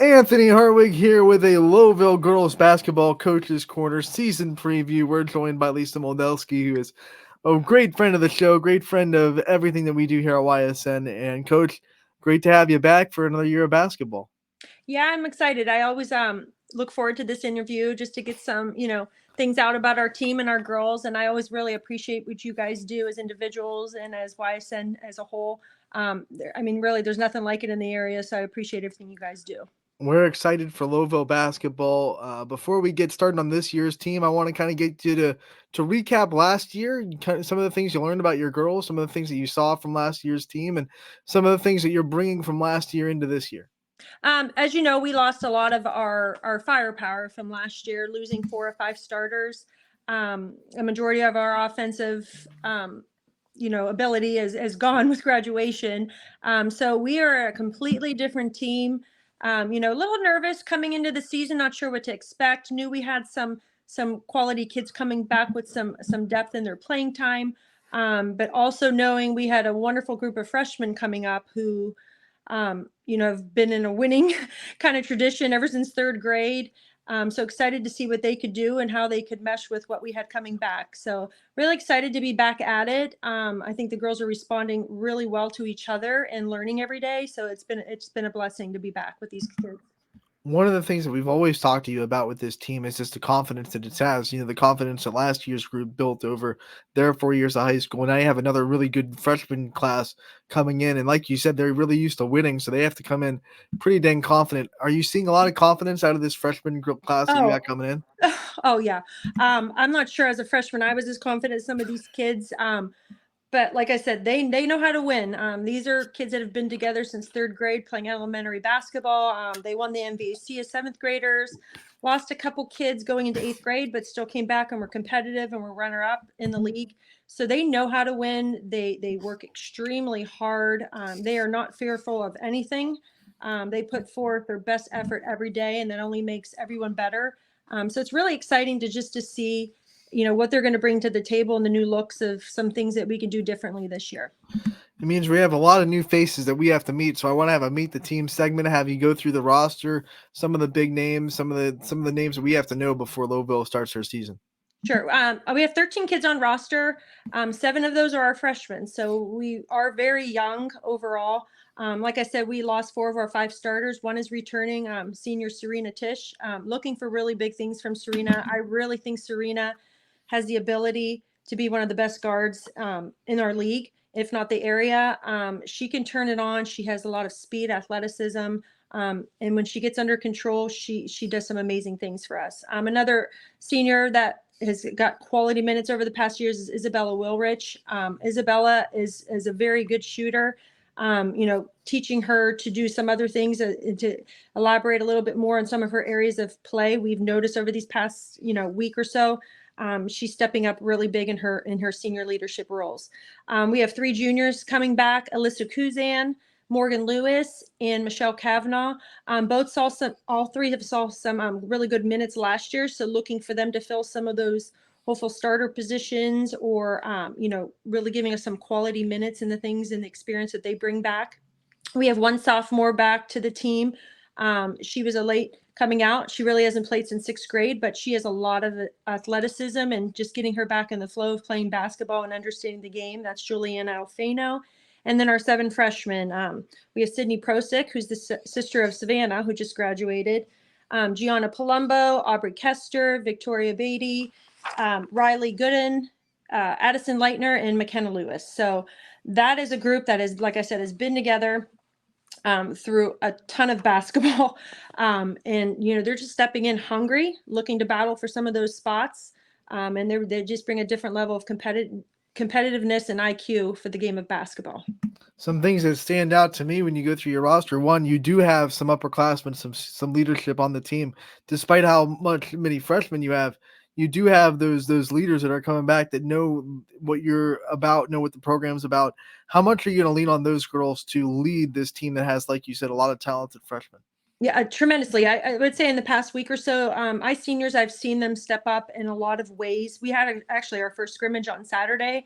Anthony Harwig here with a Lowellville girls basketball coaches corner season preview. We're joined by Lisa Modelski, who is a great friend of the show, great friend of everything that we do here at YSN. And Coach, great to have you back for another year of basketball. Yeah, I'm excited. I always look forward to this interview just to get some, things out about our team and our girls. And I always really appreciate what you guys do as individuals and as YSN as a whole. Really, there's nothing like it in the area, so I appreciate everything you guys do. We're excited for Lowellville basketball. Before we get started on this year's team, I want to kind of get you to recap last year, some of the things you learned about your girls, some of the things that you saw from last year's team, and some of the things that you're bringing from last year into this year. As you know, we lost a lot of our firepower from last year, losing 4 or 5 starters. A majority of our offensive, ability is gone with graduation. So we are a completely different team. A little nervous coming into the season, not sure what to expect. Knew we had some quality kids coming back with some depth in their playing time, but also knowing we had a wonderful group of freshmen coming up who have been in a winning kind of tradition ever since third grade. So excited to see what they could do and how they could mesh with what we had coming back. So really excited to be back at it. I think the girls are responding really well to each other and learning every day. So it's been a blessing to be back with these kids. One of the things that we've always talked to you about with this team is just the confidence that it has. The confidence that last year's group built over their 4 years of high school. And now you have another really good freshman class coming in. And like you said, they're really used to winning, so they have to come in pretty dang confident. Are you seeing a lot of confidence out of this freshman group class that you got Oh, coming in? oh yeah. I'm not sure as a freshman I was as confident as some of these kids. But like I said, they know how to win. These are kids that have been together since third grade playing elementary basketball. They won the MVAC as seventh graders, lost a couple kids going into eighth grade, but still came back and were competitive and were runner up in the league. So they know how to win. They work extremely hard. They are not fearful of anything. They put forth their best effort every day, and that only makes everyone better. So it's really exciting to see what they're going to bring to the table and the new looks of some things that we can do differently this year. It means we have a lot of new faces that we have to meet. So I want to have a meet the team segment, have you go through the roster, some of the big names, some of the names that we have to know before Lowellville starts their season. Sure. We have 13 kids on roster. 7 of those are our freshmen. So we are very young overall. Like I said, we lost 4 of our 5 starters. One is returning, senior Serena Tish. Looking for really big things from Serena. I really think Serena has the ability to be one of the best guards in our league, if not the area. She can turn it on. She has a lot of speed, athleticism. And when she gets under control, she does some amazing things for us. Another senior that has got quality minutes over the past years is Isabella Wilrich. Isabella is a very good shooter. Teaching her to do some other things, to elaborate a little bit more on some of her areas of play. We've noticed over these past, week or so, she's stepping up really big in her senior leadership roles. We have 3 juniors coming back: Alyssa Kuzan, Morgan Lewis, and Michelle Kavanaugh. All 3 have saw some really good minutes last year. So looking for them to fill some of those hopeful starter positions, or really giving us some quality minutes and the things and the experience that they bring back. We have 1 sophomore back to the team. She was a late coming out. She really hasn't played since 6th grade, but she has a lot of athleticism, and just getting her back in the flow of playing basketball and understanding the game. That's Juliana Alfano. And then our 7 freshmen, we have Sydney Prosick, who's the sister of Savannah, who just graduated, Gianna Palumbo, Aubrey Kester, Victoria Beatty, Riley Gooden, Addison Leitner, and McKenna Lewis. So that is a group that is, like I said, has been together through a ton of basketball. And, they're just stepping in hungry, looking to battle for some of those spots. And they just bring a different level of competitiveness and IQ for the game of basketball. Some things that stand out to me when you go through your roster: one, you do have some upperclassmen, some leadership on the team. Despite how many freshmen you have, you do have those leaders that are coming back that know what you're about, know what the program's about. How much are you going to lean on those girls to lead this team that has, like you said, a lot of talented freshmen? Yeah, tremendously. I would say in the past week or so, seniors, I've seen them step up in a lot of ways. We had actually our first scrimmage on Saturday.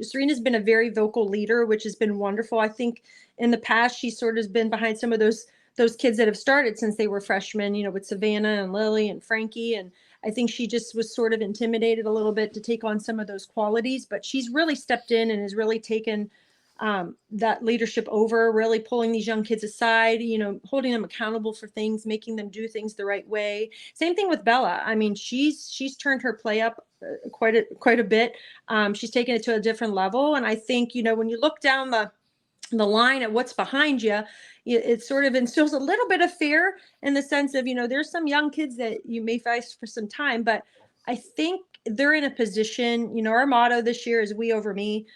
Serena's been a very vocal leader, which has been wonderful. I think in the past, she sort of has been behind some of those those kids that have started since they were freshmen, with Savannah and Lily and Frankie. And I think she just was sort of intimidated a little bit to take on some of those qualities, but she's really stepped in and has really taken that leadership over, really pulling these young kids aside, holding them accountable for things, making them do things the right way. Same thing with Bella. I mean, she's turned her play up quite a bit. She's taken it to a different level. And I think, when you look down the line at what's behind you, it sort of instills a little bit of fear in the sense of, there's some young kids that you may face for some time, but I think they're in a position, our motto this year is we over me.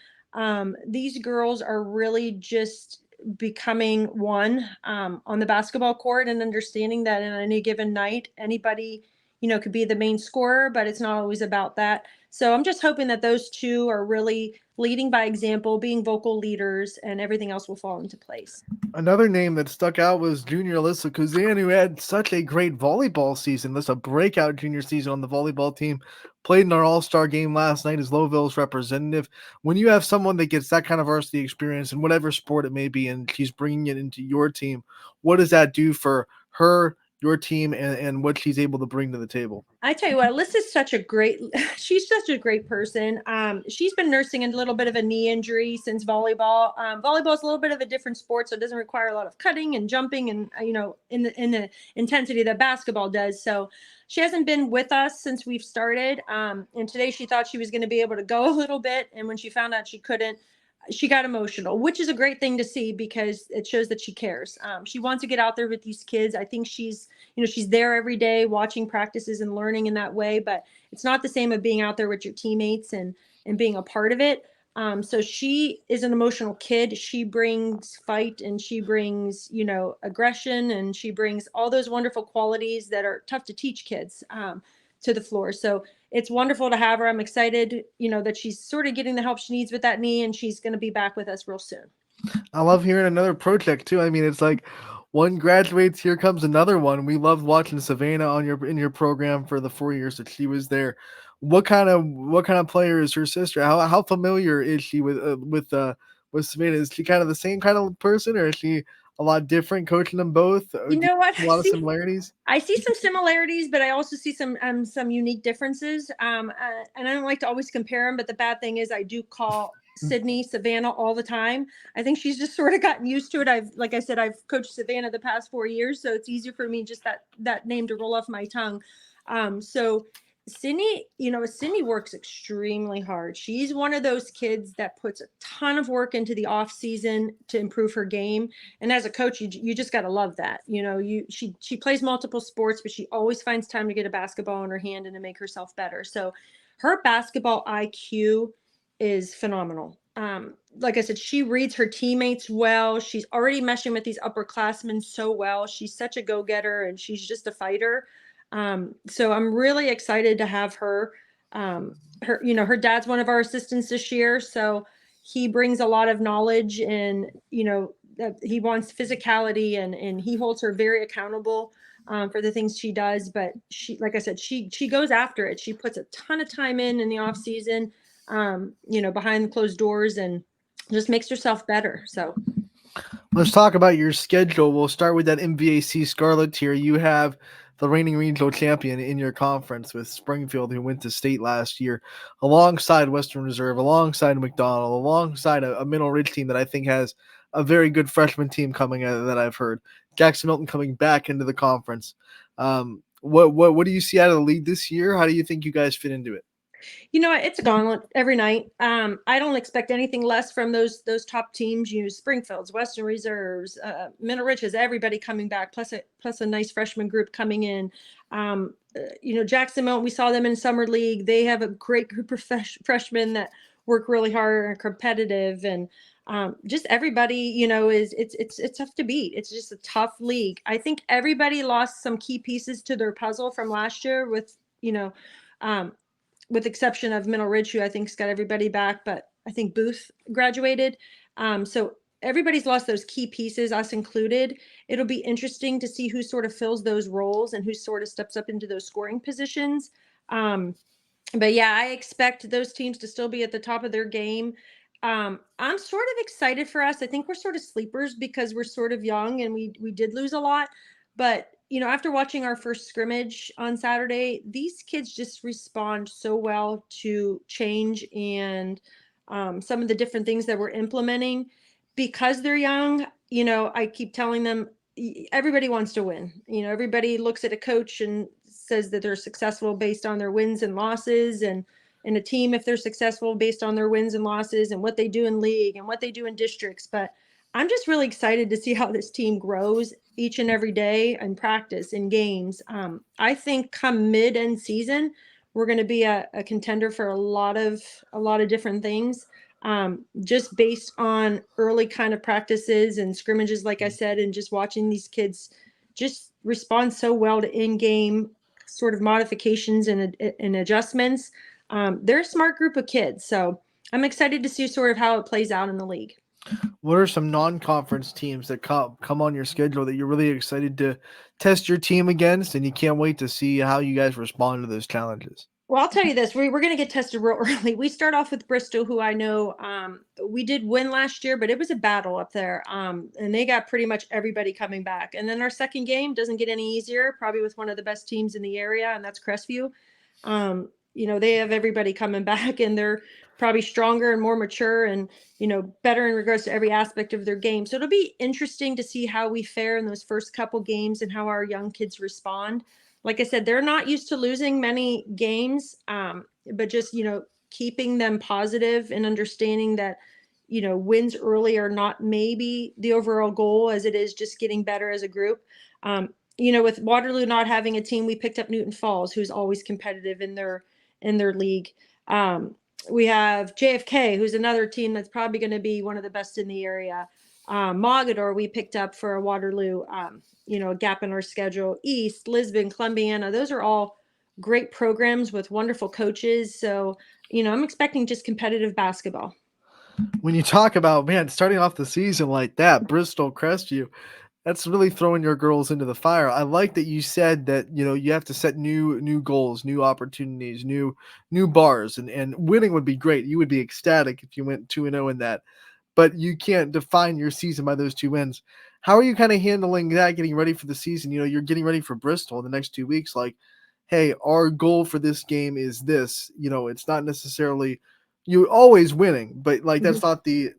These girls are really just becoming one on the basketball court and understanding that in any given night, anybody, could be the main scorer, but it's not always about that. So I'm just hoping that those two are really leading by example, being vocal leaders, and everything else will fall into place. Another name that stuck out was junior Alyssa Kuzan, who had such a great volleyball season. This a breakout junior season on the volleyball team. Played in our all-star game last night as Lowellville's representative. When you have someone that gets that kind of varsity experience in whatever sport it may be, and she's bringing it into your team, what does that do for her, your team, and what she's able to bring to the table? I tell you what, Alyssa's she's such a great person. She's been nursing a little bit of a knee injury since volleyball. Volleyball is a little bit of a different sport, so it doesn't require a lot of cutting and jumping and, in the intensity that basketball does. So she hasn't been with us since we've started. And today she thought she was going to be able to go a little bit. And when she found out she couldn't, she got emotional, which is a great thing to see because it shows that she cares. She wants to get out there with these kids. I think she's there every day watching practices and learning in that way, but it's not the same of being out there with your teammates and being a part of it. So she is an emotional kid. She brings fight and she brings, aggression, and she brings all those wonderful qualities that are tough to teach kids to the floor. So it's wonderful to have her. I'm excited, that she's sort of getting the help she needs with that knee, and she's going to be back with us real soon. I love hearing another project too. I mean, it's like one graduates, here comes another one. We loved watching Savannah in your program for the 4 years that she was there. What kind of player is her sister? How familiar is she with Savannah? Is she kind of the same kind of person, or is she a lot different coaching them both? You know what? A lot of similarities. I see some similarities, but I also see some unique differences. And I don't like to always compare them, but the bad thing is I do call Sydney Savannah all the time. I think she's just sort of gotten used to it. Like I said, I've coached Savannah the past 4 years, so it's easier for me just that name to roll off my tongue. So Sydney, Sydney works extremely hard. She's one of those kids that puts a ton of work into the off season to improve her game. And as a coach, you just got to love that. She plays multiple sports, but she always finds time to get a basketball in her hand and to make herself better. So her basketball IQ is phenomenal. Like I said, she reads her teammates well. She's already meshing with these upperclassmen so well. She's such a go-getter, and she's just a fighter. So I'm really excited to have her. Her dad's one of our assistants this year, so he brings a lot of knowledge, and he wants physicality, and he holds her very accountable for the things she does. But she, like I said, she goes after it. She puts a ton of time in the off season, behind closed doors, and just makes herself better. So let's talk about your schedule. We'll start with that MVAC Scarlet tier. You have the reigning regional champion in your conference with Springfield, who went to state last year, alongside Western Reserve, alongside McDonald, alongside a Middle Ridge team that I think has a very good freshman team coming out that I've heard. Jackson Milton coming back into the conference. What do you see out of the league this year? How do you think you guys fit into it? It's a gauntlet every night. I don't expect anything less from those top teams. Springfield's, Western Reserves, Middle Ridge has everybody coming back, plus a nice freshman group coming in. Jackson Milton, we saw them in summer league. They have a great group of freshmen that work really hard and are competitive, and just everybody, it's tough to beat. It's just a tough league. I think everybody lost some key pieces to their puzzle from last year with exception of Middle Ridge, who I think's got everybody back, but I think Booth graduated. So everybody's lost those key pieces, us included. It'll be interesting to see who sort of fills those roles and who sort of steps up into those scoring positions. But yeah, I expect those teams to still be at the top of their game. I'm sort of excited for us. I think we're sort of sleepers because we're sort of young and we did lose a lot. But, after watching our first scrimmage on Saturday, these kids just respond so well to change and some of the different things that we're implementing because they're young. I keep telling them everybody wants to win. Everybody looks at a coach and says that they're successful based on their wins and losses, and a team if they're successful based on their wins and losses and what they do in league and what they do in districts. But I'm just really excited to see how this team grows each and every day in practice, in games. I think come mid-end season, we're going to be a contender for a lot of different things, just based on early kind of practices and scrimmages, like I said, and just watching these kids just respond so well to in-game sort of modifications and adjustments. They're a smart group of kids, so I'm excited to see sort of how it plays out in the league. What are some non-conference teams that come on your schedule that you're really excited to test your team against, and you can't wait to see how you guys respond to those challenges? Well, I'll tell you this, we're going to get tested real early. We start off with Bristol, who I know we did win last year, but it was a battle up there, and they got pretty much everybody coming back. And then our second game doesn't get any easier, probably with one of the best teams in the area, and that's Crestview. They have everybody coming back, and they're probably stronger and more mature and, better in regards to every aspect of their game. So it'll be interesting to see how we fare in those first couple games and how our young kids respond. Like I said, they're not used to losing many games, but just, keeping them positive and understanding that, wins early are not maybe the overall goal as it is just getting better as a group. With Waterloo not having a team, we picked up Newton Falls, who's always competitive in their league. We have JFK, who's another team that's probably going to be one of the best in the area. Mogador, we picked up for a Waterloo, a gap in our schedule. East, Lisbon, Columbiana, those are all great programs with wonderful coaches. So, I'm expecting just competitive basketball. When you talk about, man, starting off the season like that, Bristol, Crestview, that's really throwing your girls into the fire. I like that you said that, you have to set new goals, new opportunities, new bars, and winning would be great. You would be ecstatic if you went 2-0 in that, but you can't define your season by those 2 wins. How are you kind of handling that, getting ready for the season? You're getting ready for Bristol in the next 2 weeks. Like, hey, our goal for this game is this. It's not necessarily you always winning, but like that's not the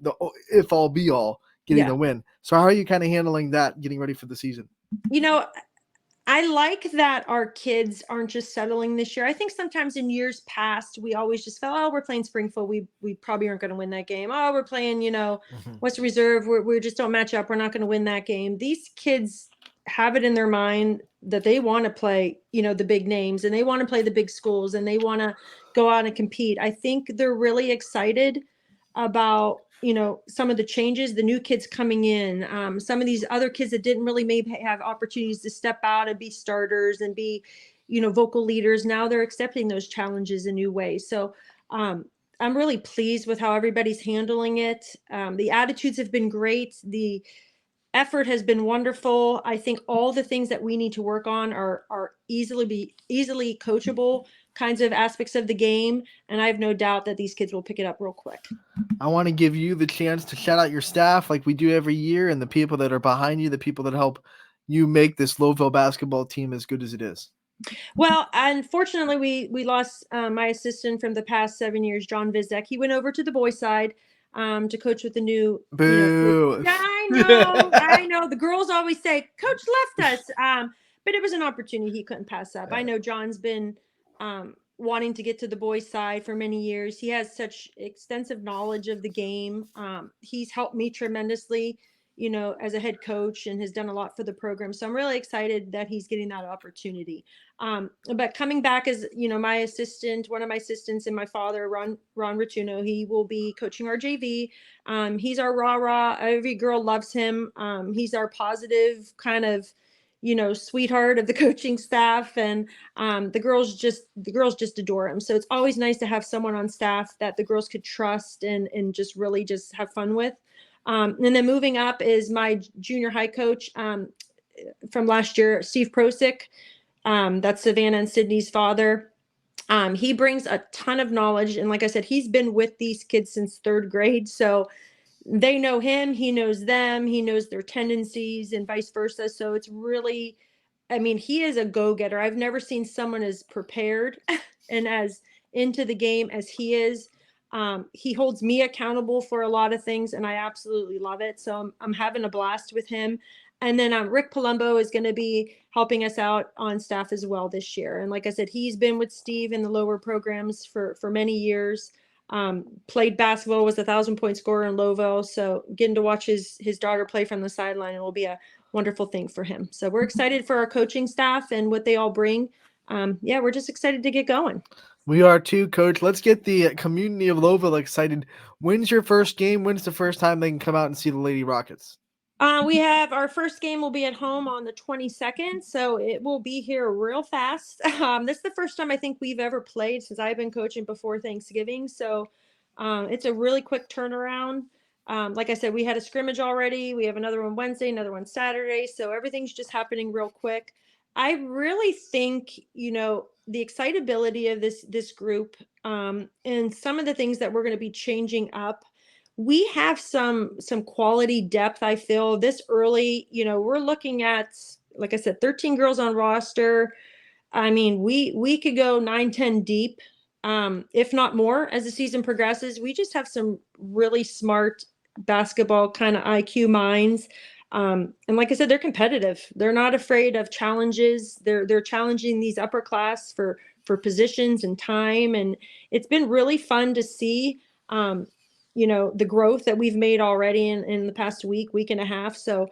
if all be all getting the win. So how are you kind of handling that, getting ready for the season? I like that our kids aren't just settling this year. I think sometimes in years past, we always just felt, oh, we're playing Springfield. We probably aren't going to win that game. Oh, we're playing, West Reserve. We just don't match up. We're not going to win that game. These kids have it in their mind that they want to play, the big names, and they want to play the big schools, and they want to go out and compete. I think they're really excited about, some of the changes, the new kids coming in, some of these other kids that didn't really maybe have opportunities to step out and be starters and be, vocal leaders. Now they're accepting those challenges in new ways. So I'm really pleased with how everybody's handling it. The attitudes have been great. The effort has been wonderful. I think all the things that we need to work on are easily coachable kinds of aspects of the game, and I have no doubt that these kids will pick it up real quick. I want to give you the chance to shout out your staff like we do every year, and the people that are behind you, the people that help you make this Lowellville basketball team as good as it is. Well, unfortunately, we lost my assistant from the past 7 years, John Vizek. He went over to the boys' side to coach with the new. Boo! I know. The girls always say, "Coach left us," but it was an opportunity he couldn't pass up. I know John's been wanting to get to the boys' side for many years. He has such extensive knowledge of the game. He's helped me tremendously, as a head coach, and has done a lot for the program. So I'm really excited that he's getting that opportunity. But coming back as, my assistant, one of my assistants, and my father, Ron Rotuno, he will be coaching our JV. He's our rah-rah. Every girl loves him. He's our positive kind of, sweetheart of the coaching staff, and the girls just adore him. So it's always nice to have someone on staff that the girls could trust and just really just have fun with. And then moving up is my junior high coach from last year, Steve Prosick. That's Savannah and Sydney's father. He brings a ton of knowledge, and like I said, he's been with these kids since 3rd grade, so they know him, he knows them, he knows their tendencies and vice versa. So it's really, I mean, he is a go-getter. I've never seen someone as prepared and as into the game as he is. He holds me accountable for a lot of things, and I absolutely love it. So I'm having a blast with him. And then Rick Palumbo is going to be helping us out on staff as well this year. And like I said, he's been with Steve in the lower programs for many years. Played basketball, was a 1,000-point scorer in Lowellville. So getting to watch his daughter play from the sideline will be a wonderful thing for him. So we're excited for our coaching staff and what they all bring. Yeah, we're just excited to get going. We are too, Coach. Let's get the community of Lowellville excited. When's your first game? When's the first time they can come out and see the Lady Rockets? We have our first game will be at home on the 22nd, so it will be here real fast. This is the first time I think we've ever played since I've been coaching before Thanksgiving, so it's a really quick turnaround. Like I said, we had a scrimmage already. We have another one Wednesday, another one Saturday, so everything's just happening real quick. I really think, the excitability of this group, and some of the things that we're going to be changing up. We have some quality depth. I feel this early, we're looking at, like I said, 13 girls on roster. I mean, we could go 9-10 deep, if not more, as the season progresses. We just have some really smart basketball kind of IQ minds. And like I said, they're competitive. They're not afraid of challenges. They're challenging these upper class for positions and time. And it's been really fun to see, the growth that we've made already in the past week and a half. So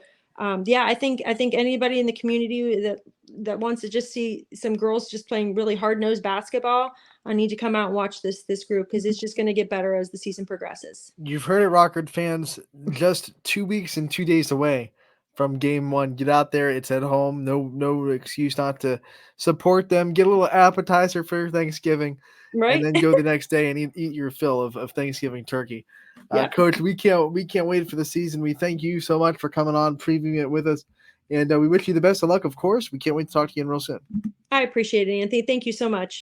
yeah, I think anybody in the community that wants to just see some girls just playing really hard-nosed basketball, I need to come out and watch this group, because it's just going to get better as the season progresses. You've heard it, Rockford fans. Just 2 weeks and 2 days away from game one. Get out there. It's at home. No excuse not to support them. Get a little appetizer for Thanksgiving, Right. and then go the next day and eat your fill of Thanksgiving turkey. Yeah. Coach, we can't wait for the season. We thank you so much for coming on, previewing it with us, and we wish you the best of luck. Of course, we can't wait to talk to you again real soon. I appreciate it, Anthony. Thank you so much.